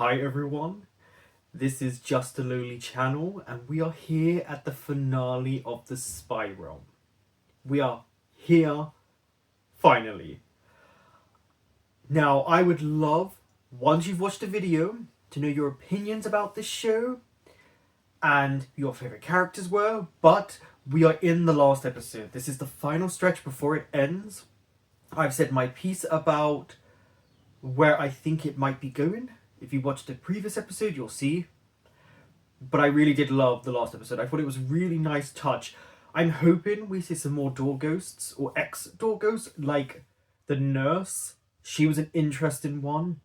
Hi everyone, this is Justalowly channel and we are here at the finale of the Spirealm. We are here, finally. Now I would love, once you've watched the video, to know your opinions about this show and your favourite characters were, but we are in the last episode. This is the final stretch before it ends. I've said my piece about where I think it might be going. If you watched the previous episode, you'll see. But I really did love the last episode. I thought it was a really nice touch. I'm hoping we see some more door ghosts, or ex-door ghosts, like the nurse. She was an interesting one.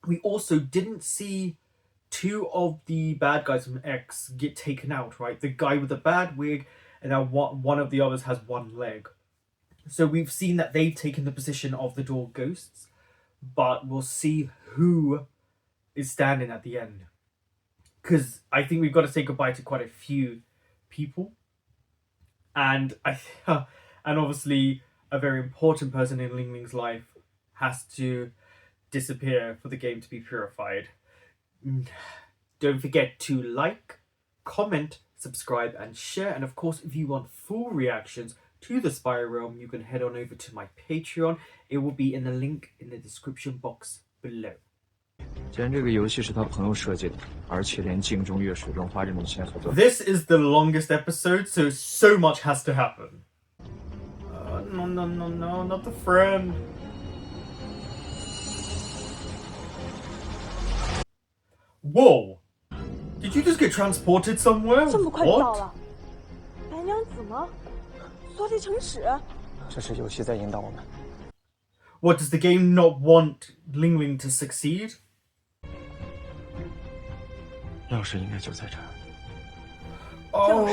We also didn't see two of the bad guys from X get taken out, right? The guy with the bad wig, and now one of the others has one leg. So we've seen that they've taken the position of the door ghosts, but we'll see who is standing at the end. Because I think we've got to say goodbye to quite a few people. And and obviously a very important person in Ling Ling's life has to disappear for the game to be purified. Don't forget to like, comment, subscribe and share. And of course, if you want full reactions to the Spirealm, you can head on over to my Patreon. It will be in the link in the description box below. 既然这个游戏是他朋友设计的，而且连镜中月水润花这种线索都 This is the longest episode, so much has to happen. No, not the friend. Whoa! Did you just get transported somewhere? 这么快就到 What? 了？白娘子吗？缩地成尺？这是游戏在引导我们。 What, does the game not want Ling Ling to succeed? 钥匙应该就在这儿。 Oh,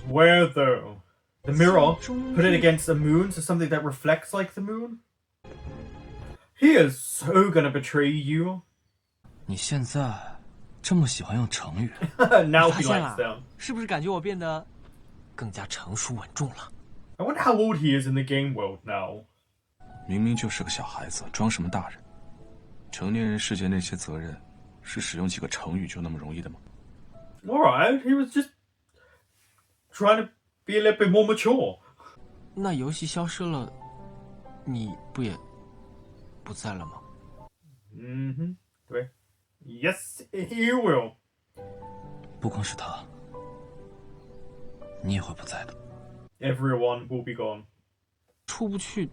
where though? The mirror? Put it against the moon, so something that reflects like the moon? He is so gonna betray you. 你现在这么喜欢用成语， Now 发 he 现 likes 了 them. 是不是感觉我变得更加成熟稳重了？ I wonder how old he is in the game world now. 明明就是个小孩子，装什么大人？成年人世界那些责任，是使用几个成语就那么容易的吗？ Alright, he was just trying to be a little bit more mature. 那游戏消失了，你不也不在了吗？ 对 Yes, he will. 不光是他，你也会不在的。 Everyone will be gone. 出不去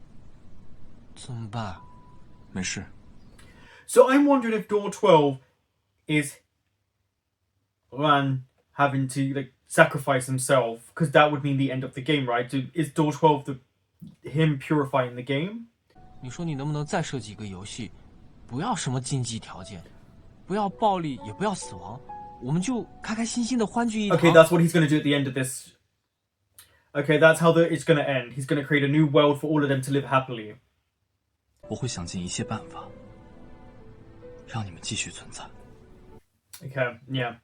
怎么办？没事， So I'm wondering if door 12 is Lan having to like sacrifice himself, because that would mean the end of the game, right? So is door 12 him purifying the game? 你说你能不能再设计一个游戏，不要什么竞技条件，不要暴力，也不要死亡，我们就开开心心的欢聚一堂。 Okay, that's what he's going to do at the end of this. Okay, that's how it's going to end. He's going to create a new world for all of them to live happily. 我会想尽一切办法，让你们继续存在。 Okay, yeah.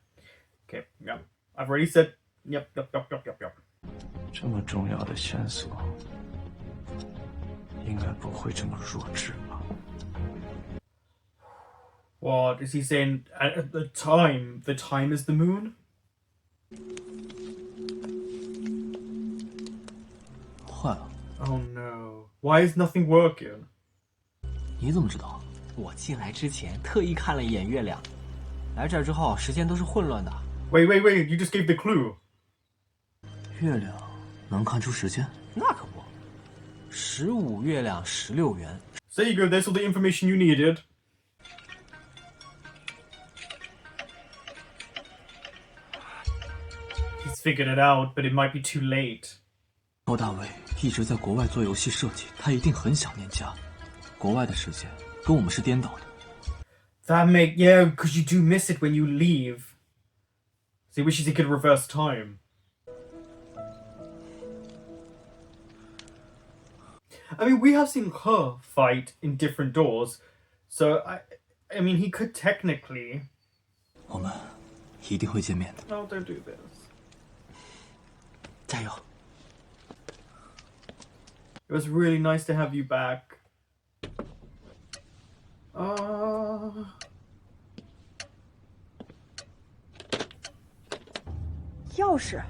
Okay, yeah. I've already said yep. 这么重要的线索，应该不会这么弱智吧？ What is he saying? At the time is the moon? 坏了， Oh no. Why is nothing working? 你怎么知道？我进来之前特意看了一眼月亮，来这儿之后时间都是混乱的。 Wait, you just gave the clue. 月亮能看出时间？那可不，15月亮16圆。 So there you go, there's all the information you needed. He's figured it out, but it might be too late. 高大卫一直在国外做游戏设计，他一定很想念家。国外的世界跟我们是颠倒的。 Yeah, because you do miss it when you leave. So he wishes he could reverse time. I mean, we have seen her fight in different doors, so I mean, he could technically. 我们一定会见面的。 Oh, don't do this. 加油！ It was really nice to have you back. 钥匙，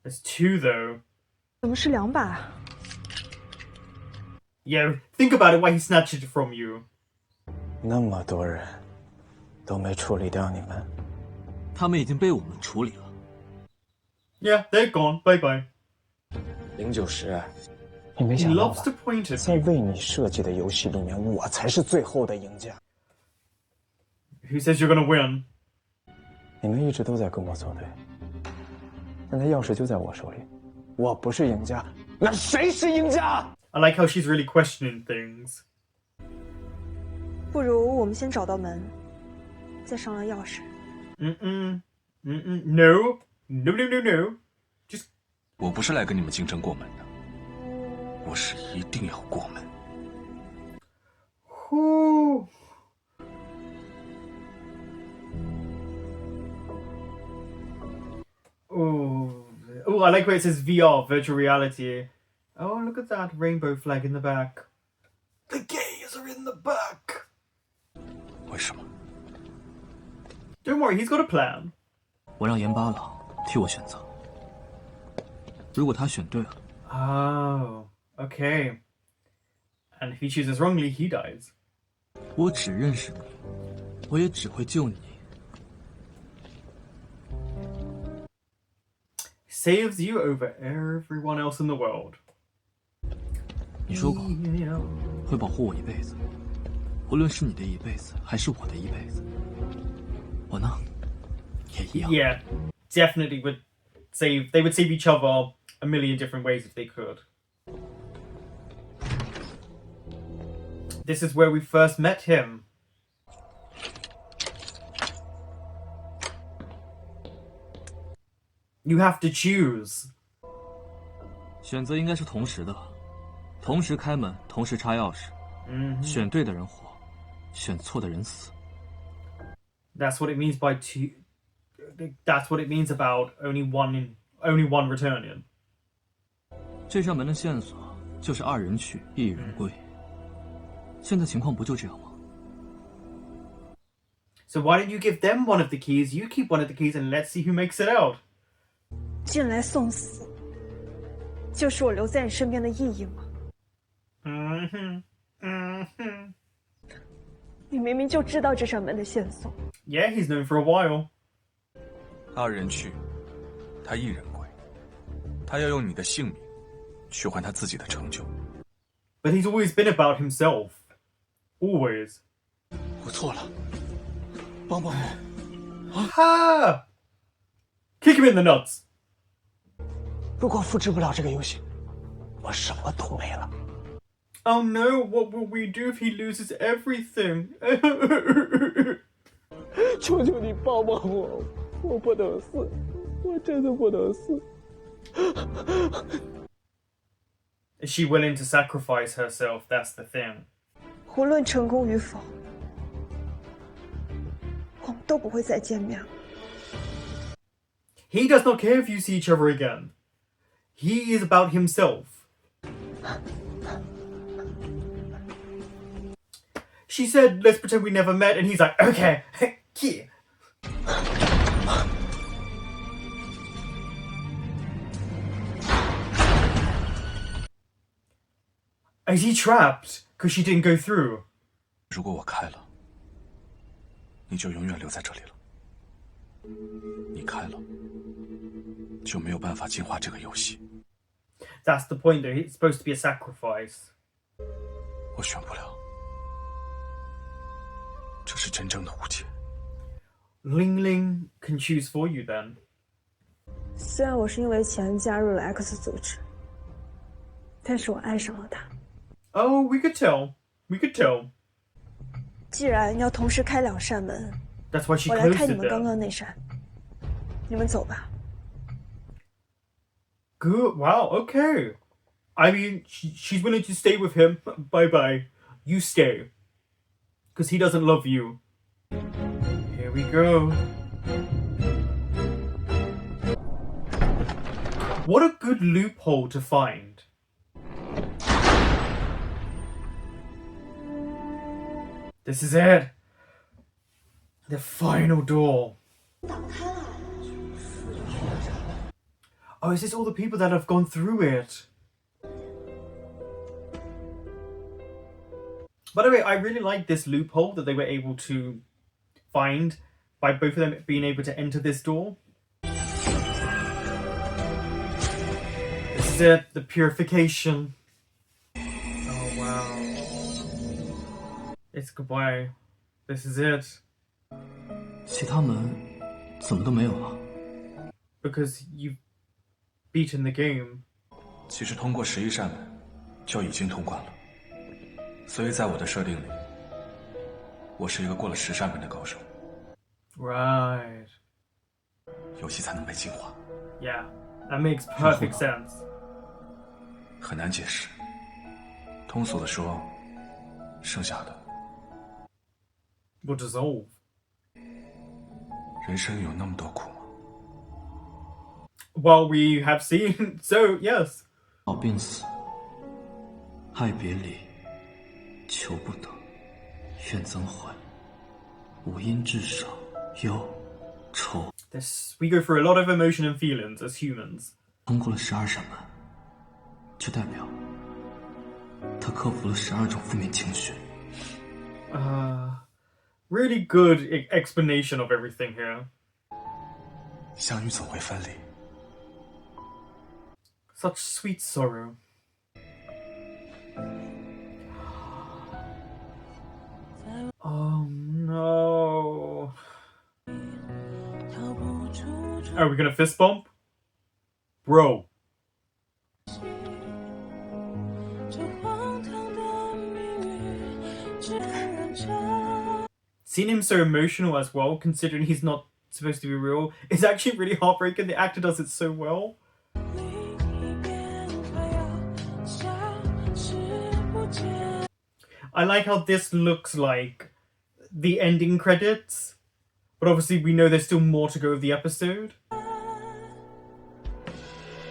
There's 2 though. 怎么是2把啊？ Yeah, think about it. Why he snatched it from you? 那么多人都没处理掉你们，他们已经被我们处理了。Yeah, they're gone. Bye bye. 0910，你没 He 想到 loves 吧 to？point at 在 you. 为你设计的游戏里面，我才是最后的赢家。 Who says you're gonna win? 你们一直都在跟我作对，现在钥匙就在我手里，我不是赢家，那谁是赢家？ I like how she's really questioning things. 不如我们先找到门，再商量钥匙。 No. No, no, no, no. Just 我不是来跟你们竞争过门的，我是一定要过门。 whoo. Oh, I like where it says VR, virtual reality. Oh, look at that rainbow flag in the back. The gays are in the back. 为什么？ Don't worry, he's got a plan. 我让盐巴郎替我选择，如果他选对了， Oh, okay. And if he chooses wrongly, he dies. 我只认识你，我也只会救你。 Saves you over everyone else in the world. 你说过 Yeah. 会保护我一辈子，无论是你的一辈子还是我的一辈子。我呢，也一样。 Yeah, definitely would save. They would save each other a million different ways if they could. This is where we first met him. You have to choose. 选择应该是同时的，同时开门，同时插钥匙。选对的人活，选错的人死。 That's what it means by two. That's what it means about only one returning. 这扇门的线索就是2人去1人归。现在情况不就这样吗？ So why don't you give them one of the keys? You keep one of the keys, and let's see who makes it out. 进来送死，就是我留在你身边的意义吗？你明明就知道这扇门的线索。 Yeah, he's known for a while. 2人去，他1人归。他要用你的性命去换他自己的成就。 But he's always been about himself. Always. 我错了，帮帮我！ Ha! Kick him in the nuts. 如果复制不了这个游戏，我什么都没了。 Oh no, what will we do if he loses everything? 求求你帮帮我，我不能死，我真的不能死。 Is she willing to sacrifice herself? That's the thing. 无论成功与否，我们都不会再见面了。 He does not care if you see each other again. He is about himself. She said, let's pretend we never met, and he's like, okay, yeah. Is he trapped? Because she didn't go through. 如果我开了，你就永远留在这里了。你开了，就没有办法进化这个游戏。 That's the point, though. It's supposed to be a sacrifice. 我选不了，这是真正的误解。 Ling Ling can choose for you then. 虽然我是因为钱加入了 X 组织，但是我爱上了他。 Oh, we could tell. We could tell. 既然要同时开2扇门， That's why she 我来 closed 开你 it 们刚 then. 刚那扇。你们走吧。 Good. Wow. Okay. I mean, she's willing to stay with him. Bye bye. You stay. Because he doesn't love you. Here we go. What a good loophole to find. This is it. The final door. Oh, is this all the people that have gone through it? By the way, I really like this loophole that they were able to find by both of them being able to enter this door. This is it, the purification. Oh wow. It's goodbye. This is it. 其他门怎么都没有了？ Because you've beaten the game. 其实通过11扇门就已经通关了，所以在我的设定里，我是一个过了10扇门的高手。 Right. 游戏才能被净化。 Yeah, that makes perfect sense. 很难解释。通俗的说，剩下的 Will dissolve. 人生有那么多苦吗？ Well, we have seen. So yes. 老病死，爱别离，求不得，愿怎悔？无因至少忧愁。 We go through a lot of emotion and feelings as humans. 通过了12扇门，就代表他克服了12种负面情绪。Really good explanation of everything here. 相遇总会分离。 Such sweet sorrow. Oh no. Are we gonna fist bump? Bro. Seeing him so emotional as well, considering he's not supposed to be real, is actually really heartbreaking. The actor does it so well. I like how this looks like the ending credits, but obviously we know there's still more to go of the episode.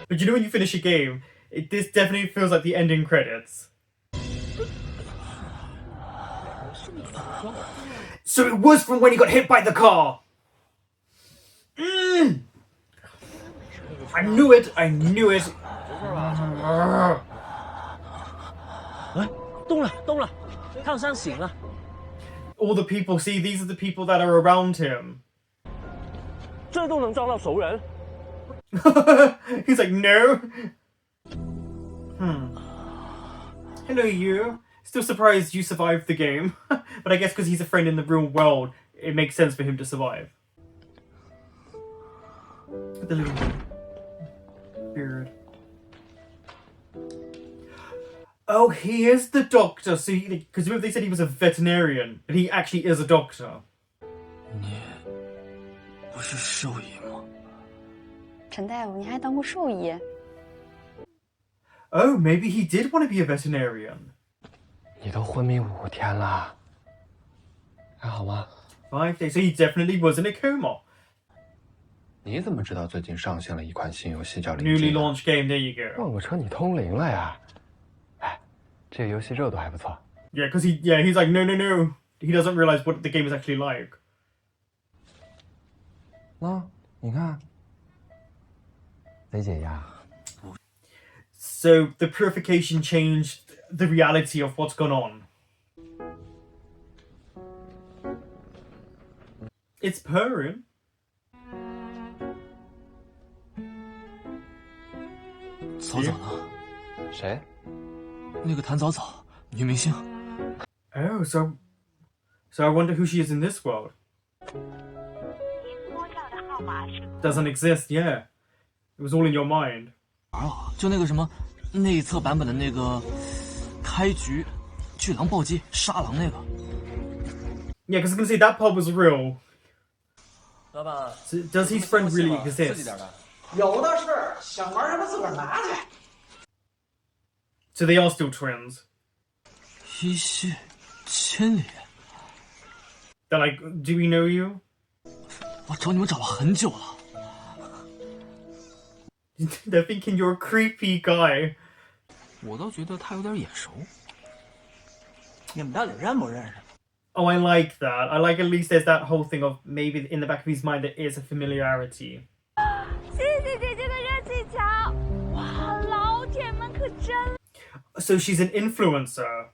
But you know when you finish a game, this definitely feels like the ending credits. So it was from when he got hit by the car! I knew it! I knew it! 动了，动了，烫伤醒了。 All the people, see, these are the people that are around him. 这都能撞到熟人？ He's like, no. Hello, you. Still surprised you survived the game. But I guess because he's a friend in the real world, it makes sense for him to survive. The little beard. Oh, he is the doctor. So, because remember they said he was a veterinarian, but he actually is a doctor. 你不是兽医吗？陈大夫，你还当过兽医？ Oh, maybe he did want to be a veterinarian. 你都昏迷5天了，还好吗？ 5 days, so he definitely was in a coma. 你怎么知道最近上线了一款新游戏叫《灵 Newly 境》？ launched game, there you go. 撞个车你通灵了呀？哎，这个游戏热度还不错。 Yeah, because he's like, no. He doesn't realize what the game is actually like. 你看，贼解压。 So the purification changed the reality of what's gone on. It's purring. 早早呢？谁？那个谭早早，女明星。 Oh, so I wonder who she is in this world. Doesn't exist, yeah. It was all in your mind. 啊，就那个什么，内测版本的那个开局，巨狼暴击杀狼那个。 Yeah, because I can see that part was real. 老板， So does his friend really 刺激 exist? 点的。有的是，想玩什么自个儿拿去。 So they are still twins. 一泻千里。 They're like, do we know you? 我找你们找了很久了。 They're thinking you're a creepy guy. 我倒觉得他有点眼熟。你们到底认不认识？ Oh, I like that. I like at least there's that whole thing of maybe in the back of his mind there is a familiarity. 谢谢姐姐的热气球。So she's an influencer.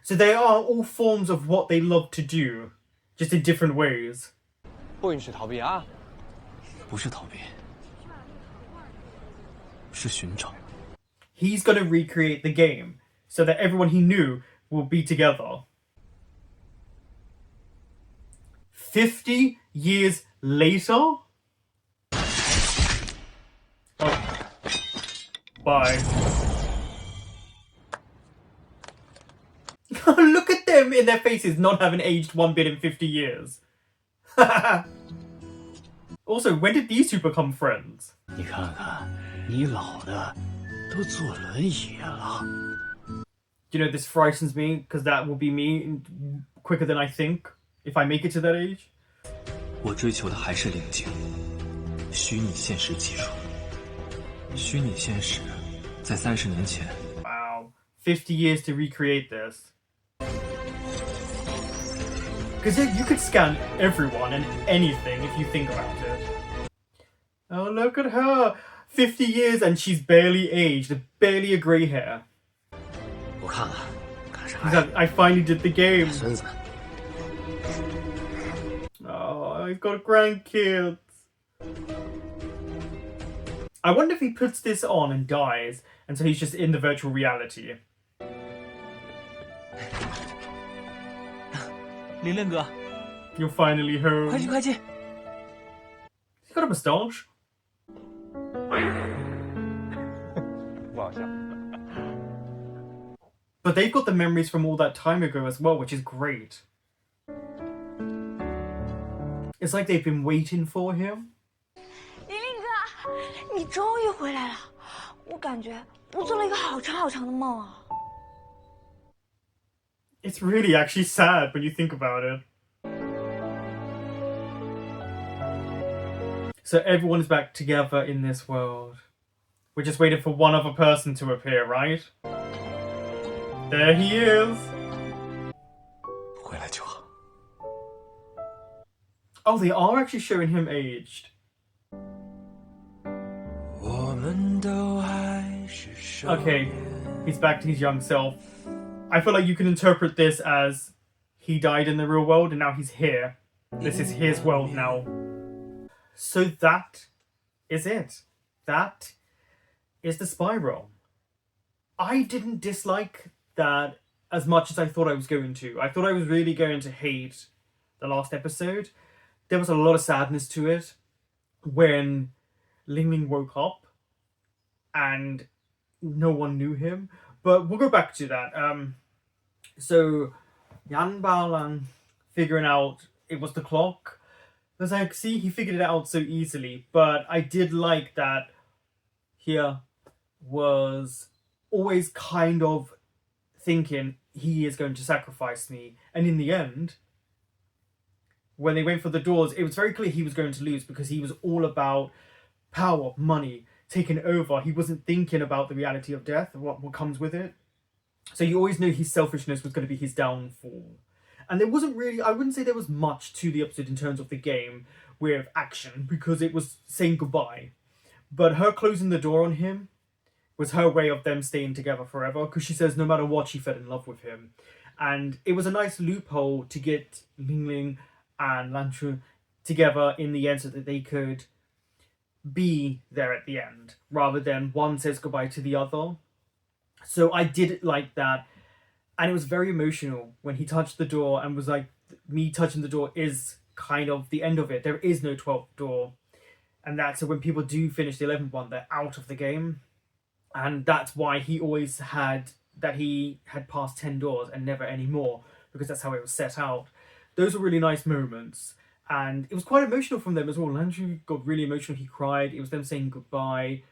So they are all forms of what they love to do, just in different ways. 不允许逃避啊！不是逃避，是寻找。 He's gonna recreate the game so that everyone he knew will be together. 50 years later? Oh. Bye. Look at them in their faces not having aged one bit in 50 years. Also, when did these two become friends? 你看看，你老的都坐轮椅了。 You know, this frightens me because that will be me quicker than I think if I make it to that age. 我追求的还是灵境，虚拟现实技术。虚拟现实在30年前。 Wow, 50 years to recreate this. Because you could scan everyone and anything if you think about it. Oh, look at her! 50 years and she's barely aged, barely a grey hair. 我看看，看啥 He's 呀？ like, I finally did the game. 孙子， Oh, he's got grandkids. I wonder if he puts this on and dies, and so he's just in the virtual reality. 玲玲哥， You're finally home. 快进快进！ He's got a moustache. 不好笑。 But they've got the memories from all that time ago as well, which is great. It's like they've been waiting for him. 玲玲哥，你终于回来了！我感觉我做了一个好长好长的梦啊。 It's really actually sad when you think about it. So everyone's back together in this world. We're just waiting for one other person to appear, right? There he is. 回来就好。 Oh, they are actually showing him aged. 我们都还是少 Okay, he's back to his young self. I feel like you can interpret this as he died in the real world and now he's here. This is his world now. So that is it. That is the Spirealm. I didn't dislike that as much as I thought I was going to. I thought I was really going to hate the last episode. There was a lot of sadness to it when Ling Ling woke up and no one knew him. But we'll go back to that. So Yan Baolang figuring out it was the clock. I was like, see, he figured it out so easily. But I did like that here was always kind of thinking he is going to sacrifice me. And in the end, when they went for the doors, it was very clear he was going to lose because he was all about power, money, taking over. He wasn't thinking about the reality of death, what comes with it. So you always knew his selfishness was going to be his downfall. And there wasn't really, I wouldn't say there was much to the episode in terms of the game with action because it was saying goodbye. But her closing the door on him was her way of them staying together forever because she says no matter what, she fell in love with him. And it was a nice loophole to get Ling Ling and Lan Chu together in the end so that they could be there at the end rather than one says goodbye to the other. So I did like that. And it was very emotional when he touched the door and was like, me touching the door is kind of the end of it. There is no 12th door. And that's so when people do finish the 11th one, they're out of the game. And that's why he always had that he had passed 10 doors and never any more, because that's how it was set out. Those were really nice moments. And it was quite emotional from them as well. Landry got really emotional. He cried. It was them saying goodbye.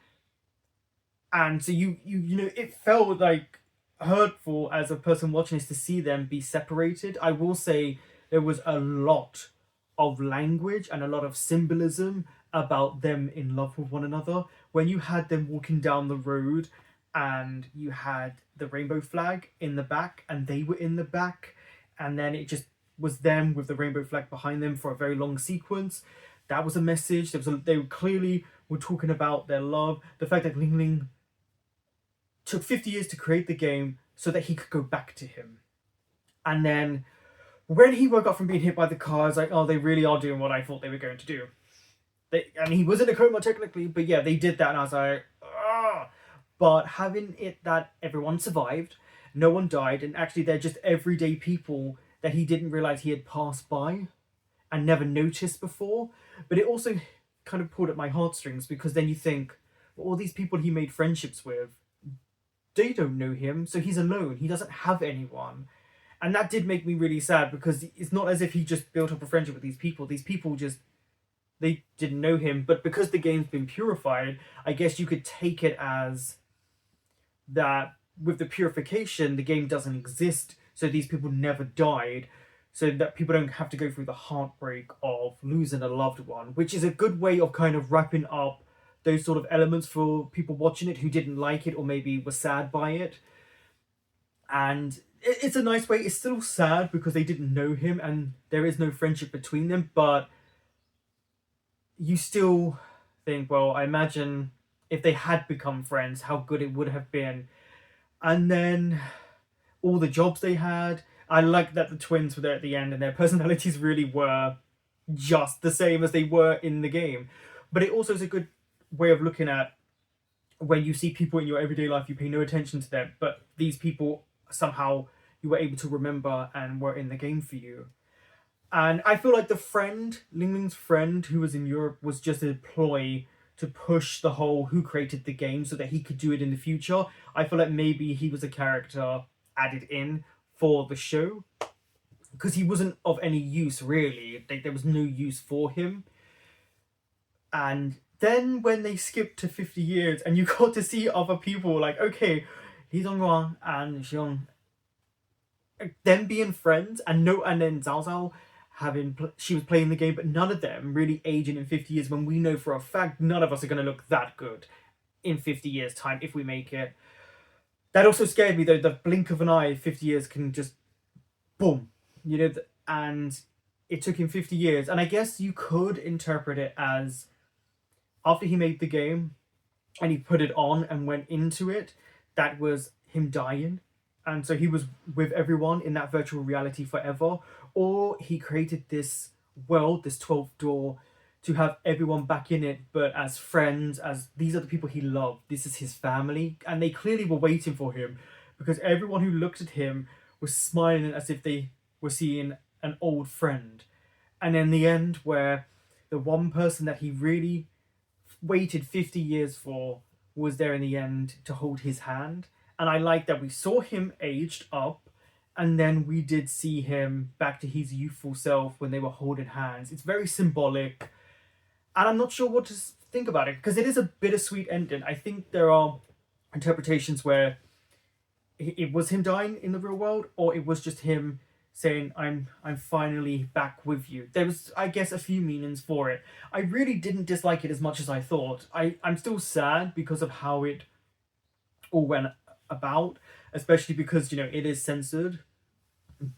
And so you know, it felt like hurtful as a person watching this to see them be separated. I will say there was a lot of language and a lot of symbolism about them in love with one another. When you had them walking down the road and you had the rainbow flag in the back and they were in the back, and then it just was them with the rainbow flag behind them for a very long sequence. That was a message. They clearly were talking about their love. The fact that Ling Ling took 50 years to create the game so that he could go back to him. And then when he woke up from being hit by the car, I was like, oh, they really are doing what I thought they were going to do. He was in a coma technically, but yeah, they did that, and I was like, ah. But having it that everyone survived, no one died, and actually they're just everyday people that he didn't realize he had passed by and never noticed before. But it also kind of pulled at my heartstrings, because then you think, well, all these people he made friendships with, they don't know him, so he's alone. He doesn't have anyone. And that did make me really sad, because it's not as if he just built up a friendship with these people. These people just, they didn't know him. But because the game's been purified, I guess you could take it as that with the purification, the game doesn't exist, so these people never died, so that people don't have to go through the heartbreak of losing a loved one, which is a good way of kind of wrapping up those sort of elements for people watching it who didn't like it or maybe were sad by it. And it's a nice way. It's still sad because they didn't know him and there is no friendship between them, but you still think, well, I imagine if they had become friends, how good it would have been. And then all the jobs they had. I like that the twins were there at the end and their personalities really were just the same as they were in the game. But it also is a good way of looking at when you see people in your everyday life, you pay no attention to them, but these people somehow you were able to remember and were in the game for you. And I feel like the friend, Ling Ling's friend who was in Europe, was just a ploy to push the whole who created the game so that he could do it in the future. I feel like maybe he was a character added in for the show, because he wasn't of any use really. There was no use for him. And then when they skipped to 50 years and you got to see other people, like, okay, Lee Dongguan and Xiong, them being friends, and then Zhao Zhao she was playing the game, but none of them really aging in 50 years, when we know for a fact none of us are going to look that good in 50 years time if we make it. That also scared me though. The blink of an eye, 50 years can just boom, and it took him 50 years. And I guess you could interpret it as after he made the game and he put it on and went into it, that was him dying. And so he was with everyone in that virtual reality forever. Or he created this world, this 12th door, to have everyone back in it, but as friends, as these are the people he loved. This is his family. And they clearly were waiting for him, because everyone who looked at him was smiling as if they were seeing an old friend. And in the end, where the one person that he really waited 50 years for was there in the end to hold his hand. And I like that we saw him aged up, and then we did see him back to his youthful self when they were holding hands. It's very symbolic, and I'm not sure what to think about it, because it is a bittersweet ending. I think there are interpretations where it was him dying in the real world, or it was just him saying, I'm finally back with you. There was, I guess, a few meanings for it. I really didn't dislike it as much as I thought. I'm still sad because of how it all went about, especially because, it is censored,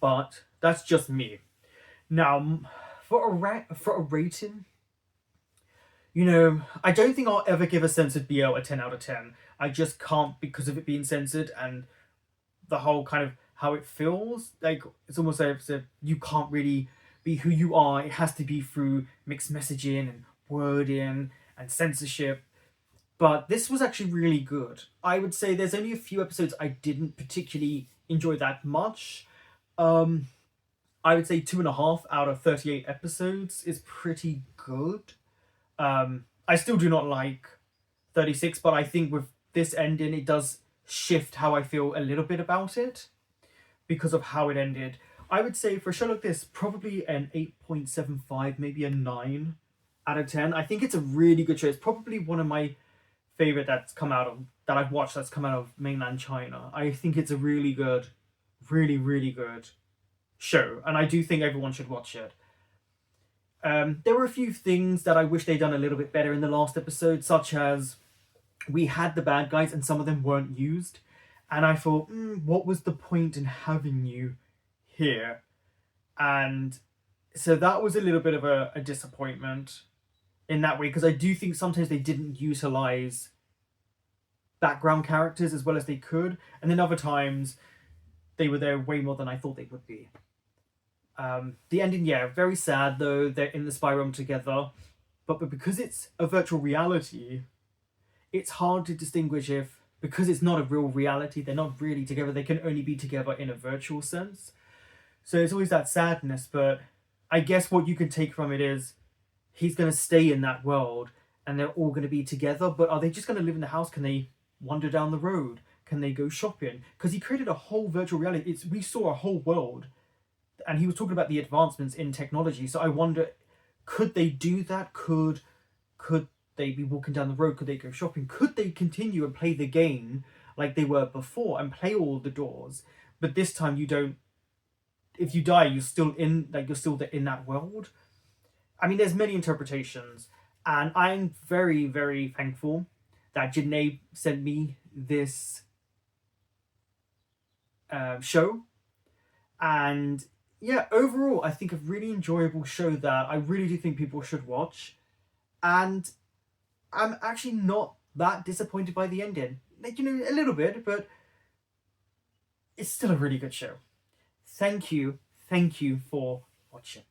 but that's just me. Now, for a rating, I don't think I'll ever give a censored BL a 10 out of 10. I just can't, because of it being censored and the whole kind of how it feels. Like, it's almost as if you can't really be who you are. It has to be through mixed messaging and wording and censorship. But this was actually really good. I would say there's only a few episodes I didn't particularly enjoy that much. I would say 2.5 out of 38 episodes is pretty good. I still do not like 36, but I think with this ending, it does shift how I feel a little bit about it because of how it ended. I would say for a show like this, probably an 8.75, maybe a 9 out of 10. I think it's a really good show. It's probably one of my favorite that I've watched that's come out of mainland China. I think it's a really good, really, really good show, and I do think everyone should watch it. There were a few things that I wish they'd done a little bit better in the last episode, such as we had the bad guys and some of them weren't used, and I thought, what was the point in having you here? And so that was a little bit of a disappointment. in that way, because I do think sometimes they didn't utilize background characters as well as they could, and then other times they were there way more than I thought they would be. The ending, yeah, very sad though. They're in the Spirealm together, but because it's a virtual reality, it's hard to distinguish if, because it's not a real reality, they're not really together. They can only be together in a virtual sense. So it's always that sadness. But I guess what you can take from it is he's going to stay in that world and they're all going to be together. But are they just going to live in the house? Can they wander down the road? Can they go shopping? Because he created a whole virtual reality. We saw a whole world, and he was talking about the advancements in technology. So I wonder, could they do that? Could they be walking down the road? Could they go shopping? Could they continue and play the game like they were before and play all the doors? But this time you don't. If you die, you're still in that world. I mean, there's many interpretations, and I'm very, very thankful that Janae sent me this show. And yeah, overall, I think a really enjoyable show that I really do think people should watch. And I'm actually not that disappointed by the ending. Like, you know, a little bit, but it's still a really good show. Thank you for watching.